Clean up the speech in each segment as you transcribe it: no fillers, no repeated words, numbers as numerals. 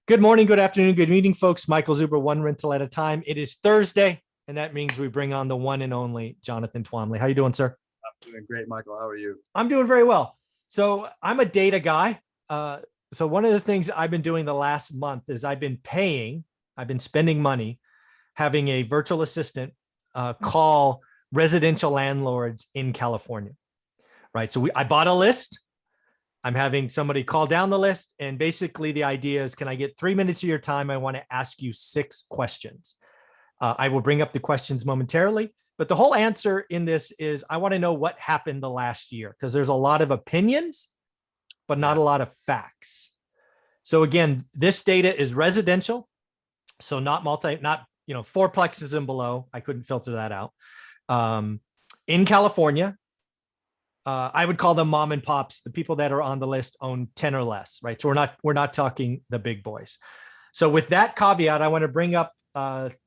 Good morning, good afternoon, good evening, folks. Michael Zuber, one rental at a time. It is Thursday, and that means we bring on the one and only Jonathan Twomley. How you doing, sir? I'm doing great, Michael. How are you? I'm doing very well. So I'm a data guy. So one of the things I've been doing the last month is I've been spending money having a virtual assistant call residential landlords in California, right? So I bought a list. I'm having somebody call down the list. And basically the idea is, can I get 3 minutes of your time? I want to ask you 6 questions. I will bring up the questions momentarily, but the whole answer in this is I want to know what happened the last year, because there's a lot of opinions, but not a lot of facts. So again, this data is residential. So not fourplexes and below. I couldn't filter that out. In California, I would call them mom and pops. The people that are on the list own 10 or less, right? So we're not talking the big boys. So with that caveat, I want to bring up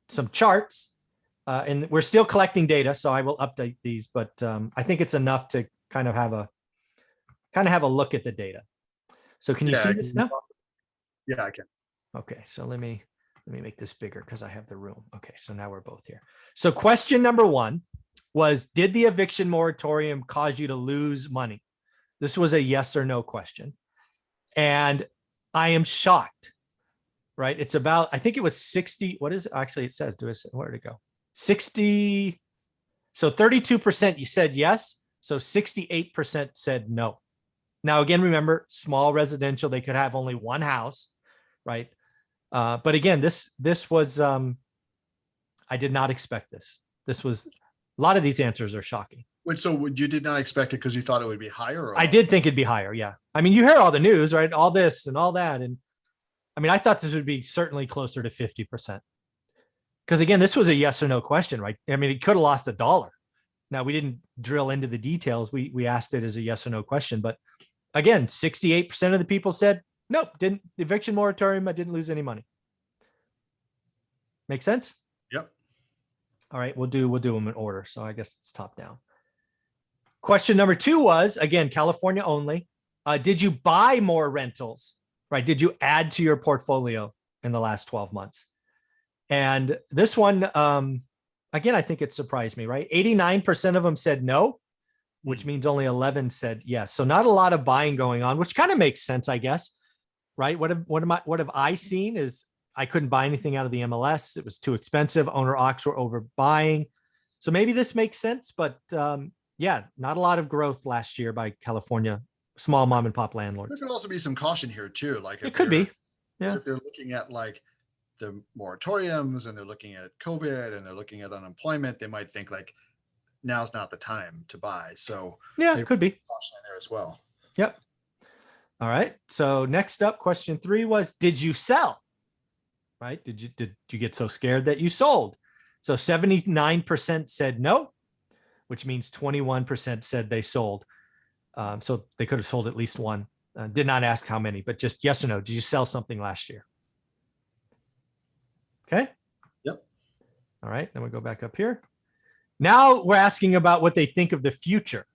some charts, and we're still collecting data, so I will update these. But I think it's enough to kind of have a look at the data. So can you see this now? Yeah, I can. Okay, so let me make this bigger because I have the room. Okay, so now we're both here. So question number 1 was, did the eviction moratorium cause you to lose money? This was a yes or no question. And I am shocked, right? It's about, I think it was 60. What is it? Actually, it says, where did it go? 60. So 32% you said yes. So 68% said no. Now, again, remember, small residential, they could have only one house, right? But again, this was, I did not expect this. This was, a lot of these answers are shocking. Wait, so you did not expect it because you thought it would be higher? Or I did think it'd be higher. Yeah. I mean, you hear all the news, right? All this and all that. And I mean, I thought this would be certainly closer to 50%. Because again, this was a yes or no question, right? I mean, it could have lost $1. Now, we didn't drill into the details. We asked it as a yes or no question. But again, 68% of the people said, nope, didn't. The eviction moratorium, I didn't lose any money. Make sense? Yep. All right, we'll do them in order. So I guess it's top down. Question number 2 was, again, California only. Did you buy more rentals, right? Did you add to your portfolio in the last 12 months? And this one, again, I think it surprised me, right? 89% of them said no, which means only 11 said yes. So not a lot of buying going on, which kind of makes sense, I guess, right? What have I seen is I couldn't buy anything out of the MLS. It was too expensive. Owner ocs were overbuying. So maybe this makes sense, but yeah, not a lot of growth last year by California small mom and pop landlords. There could also be some caution here too. Like it could be, yeah. If they're looking at like the moratoriums and they're looking at COVID and they're looking at unemployment, they might think like now's not the time to buy. So yeah, it could be caution in there as well. Yep. All right. So next up, question 3 was, did you sell? Right? Did you get so scared that you sold? So 79% said no, which means 21% said they sold. So they could have sold at least one. Did not ask how many, but just yes or no. Did you sell something last year? Okay. Yep. All right. Then we go back up here. Now we're asking about what they think of the future,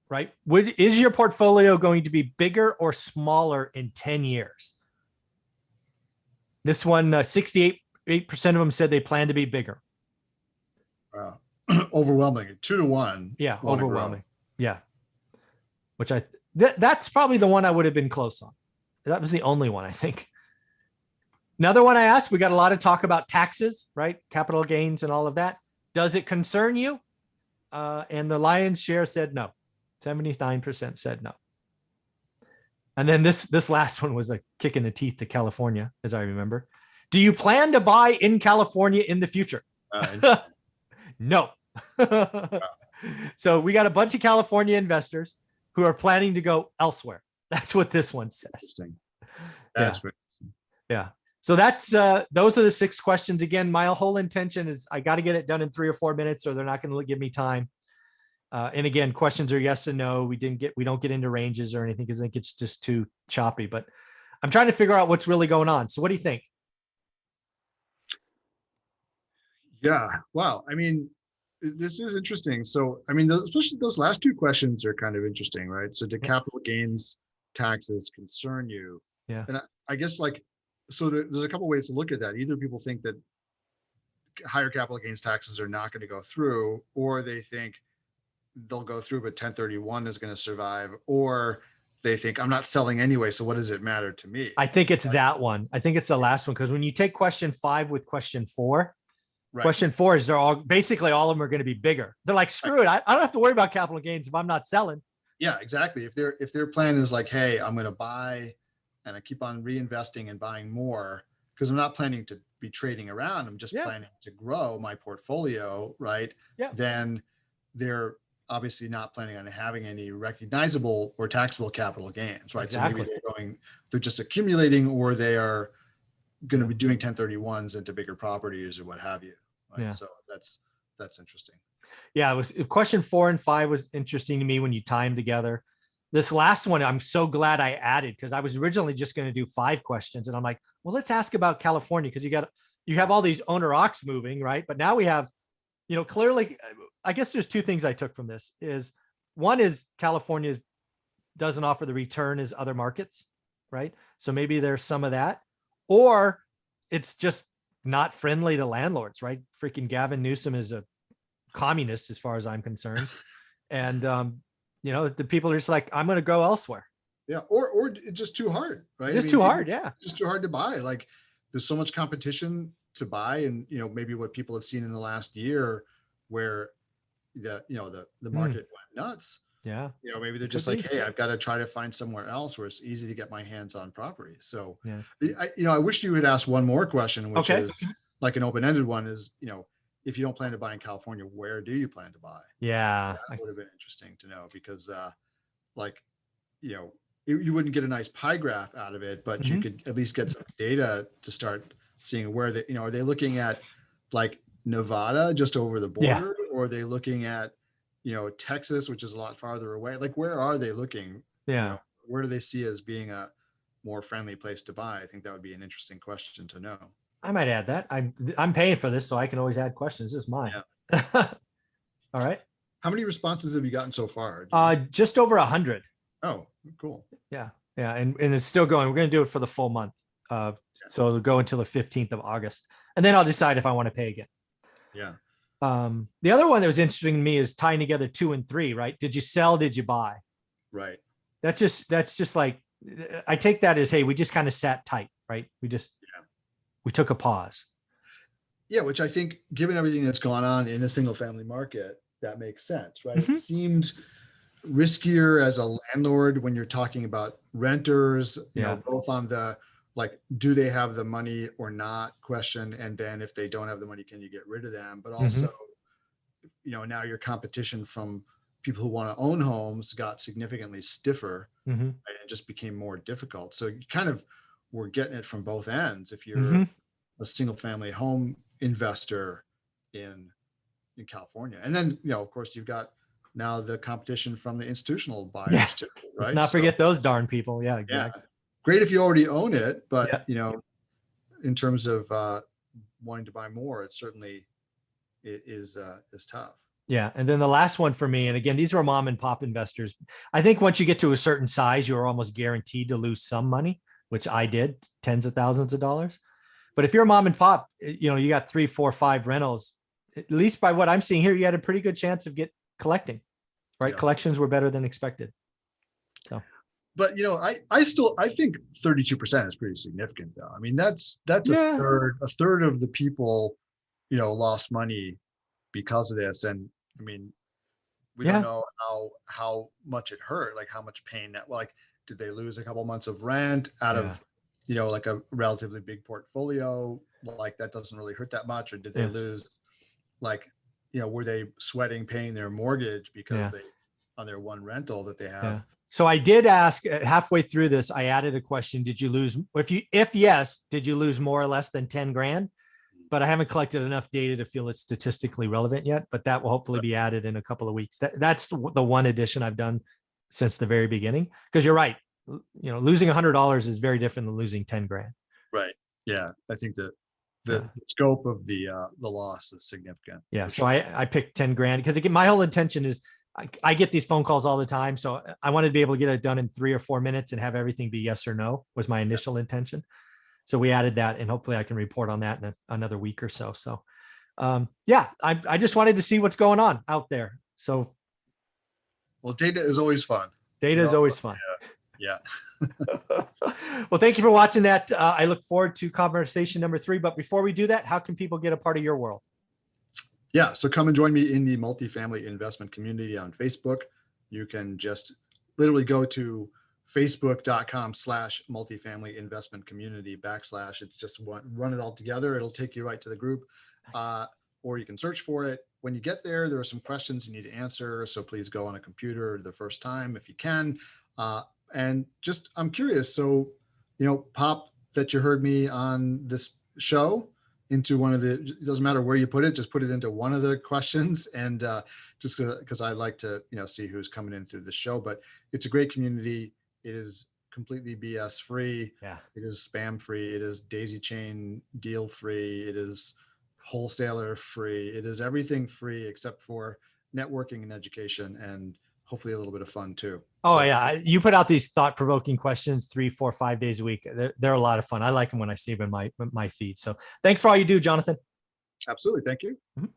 right? Is your portfolio going to be bigger or smaller in 10 years? This one, 68% of them said they plan to be bigger. Wow. Overwhelming. 2 to 1. Yeah, overwhelming. Yeah. Which that's probably the one I would have been close on. That was the only one, I think. Another one I asked, we got a lot of talk about taxes, right? Capital gains and all of that. Does it concern you? And the lion's share said no. 79% said no. And then this last one was a kick in the teeth to California, as I remember. Do you plan to buy in California in the future? No. So we got a bunch of California investors who are planning to go elsewhere. That's what this one says. Interesting. That's yeah. Yeah. So that's those are the 6 questions. Again, my whole intention is I got to get it done in 3 or 4 minutes, or they're not going to give me time. And again, questions are yes and no. We don't get into ranges or anything because I think it's just too choppy. But I'm trying to figure out what's really going on. So what do you think? Yeah. Wow. I mean, this is interesting. So, I mean, especially those last 2 questions are kind of interesting, right? So, do capital gains taxes concern you? Yeah. And I guess like So there's a couple ways to look at that. Either people think that higher capital gains taxes are not going to go through, or they think they'll go through, but 1031 is going to survive, or they think I'm not selling anyway, so what does it matter to me? I think it's that one. I think it's the last one, because when you take question 5 with question 4, Right. question 4 is they're all basically all of them are going to be bigger. They're like, screw it. I don't have to worry about capital gains if I'm not selling. Yeah, exactly. If their plan is like, hey, I'm going to buy and I keep on reinvesting and buying more because I'm not planning to be trading around, I'm just planning to grow my portfolio, right? Yeah. Then they're obviously not planning on having any recognizable or taxable capital gains, right? Exactly. So maybe they're just accumulating, or they are going to be doing 1031s into bigger properties or what have you. Right? Yeah. So that's interesting. Yeah, it was question 4 and 5 was interesting to me when you tie them together. This last one, I'm so glad I added, because I was originally just going to do 5 questions, and I'm like, well, let's ask about California, because you have all these owner ox moving, right? But now we have, clearly, I guess there's 2 things I took from this. Is one is California doesn't offer the return as other markets, right? So maybe there's some of that, or it's just not friendly to landlords, right? Freaking Gavin Newsom is a communist as far as I'm concerned. And, the people are just like, I'm going to go elsewhere. Yeah. Or it's just too hard, right? Just too hard. Yeah. Just too hard to buy. Like there's so much competition to buy. And, maybe what people have seen in the last year where the market went nuts. Yeah. Maybe they're just like, hey, I've got to try to find somewhere else where it's easy to get my hands on property. So, I wish you had asked one more question, which is like an open-ended one is, if you don't plan to buy in California, where do you plan to buy? Yeah. That would have been interesting to know, because you wouldn't get a nice pie graph out of it, but you could at least get some data to start seeing where they, are they looking at like Nevada just over the border, or are they looking at, Texas, which is a lot farther away? Like, where are they looking? Yeah. Where do they see as being a more friendly place to buy? I think that would be an interesting question to know. I might add that. I'm paying for this, so I can always add questions. This is mine. Yeah. All right. How many responses have you gotten so far? Just over 100. Oh, cool. Yeah. Yeah. And it's still going. We're going to do it for the full month. So it'll go until the 15th of August. And then I'll decide if I want to pay again. Yeah. The other one that was interesting to me is tying together 2 and 3, right? Did you sell? Did you buy? Right. That's just like, I take that as, hey, we just kind of sat tight, right? We took a pause. Yeah. Which I think, given everything that's gone on in the single family market, that makes sense, right? It seemed riskier as a landlord when you're talking about renters, both on the, like, do they have the money or not question. And then if they don't have the money, can you get rid of them? But also, now your competition from people who want to own homes got significantly stiffer, right? And it just became more difficult. So you kind of were getting it from both ends. If you're a single family home investor in California. And then, of course, you've got now the competition from the institutional buyers too, right? Let's not forget those darn people. Yeah, exactly. Yeah. Great if you already own it, but in terms of wanting to buy more, it certainly is tough. Yeah. And then the last one for me, and again, these were mom and pop investors. I think once you get to a certain size, you're almost guaranteed to lose some money, which I did, tens of thousands of dollars. But if you're a mom and pop, you got 3, 4, 5 rentals, at least by what I'm seeing here, you had a pretty good chance of collecting, right? Yeah. Collections were better than expected. So, but I think 32% is pretty significant though. I mean, that's a third of the people, lost money because of this. And I mean, we don't know how much it hurt, like how much pain that, like, did they lose a couple months of rent out of, like a relatively big portfolio? Like that doesn't really hurt that much. Or did they lose, like, were they sweating paying their mortgage because they, on their one rental that they have? Yeah. So I did ask halfway through this, I added a question. Did you lose, if yes, did you lose more or less than 10 grand? But I haven't collected enough data to feel it's statistically relevant yet, but that will hopefully be added in a couple of weeks. That's the one addition I've done since the very beginning. Because you're right. Losing $100 is very different than losing 10 grand. Right. Yeah. I think that the scope of the loss is significant. Yeah. So I picked 10 grand because again, my whole intention is I get these phone calls all the time. So I wanted to be able to get it done in 3 or 4 minutes and have everything be yes or no was my initial intention. So we added that, and hopefully I can report on that in another week or so. So yeah, I just wanted to see what's going on out there. So Well, data is always fun. data is always fun. Yeah. Well, thank you for watching that. I look forward to conversation number 3. But before we do that, how can people get a part of your world? Yeah. So come and join me in the multifamily investment community on Facebook. You can just literally go to facebook.com/multifamily investment community / it's just run it all together. It'll take you right to the group. Nice. Or you can search for it. When you get there, there are some questions you need to answer. So please go on a computer the first time if you can. And just, I'm curious. So, pop that you heard me on this show into one of the, it doesn't matter where you put it, just put it into one of the questions. And just because I like to, see who's coming in through the show, but it's a great community. It is completely BS free. Yeah. It is spam free. It is daisy chain deal free. It is wholesaler free. It is everything free except for networking and education, and hopefully a little bit of fun too. Oh So, yeah. You put out these thought-provoking questions 3, 4, 5 days a week. They're a lot of fun. I like them when I see them in my feed. So thanks for all you do, Jonathan. absolutely. Thank you. Mhm.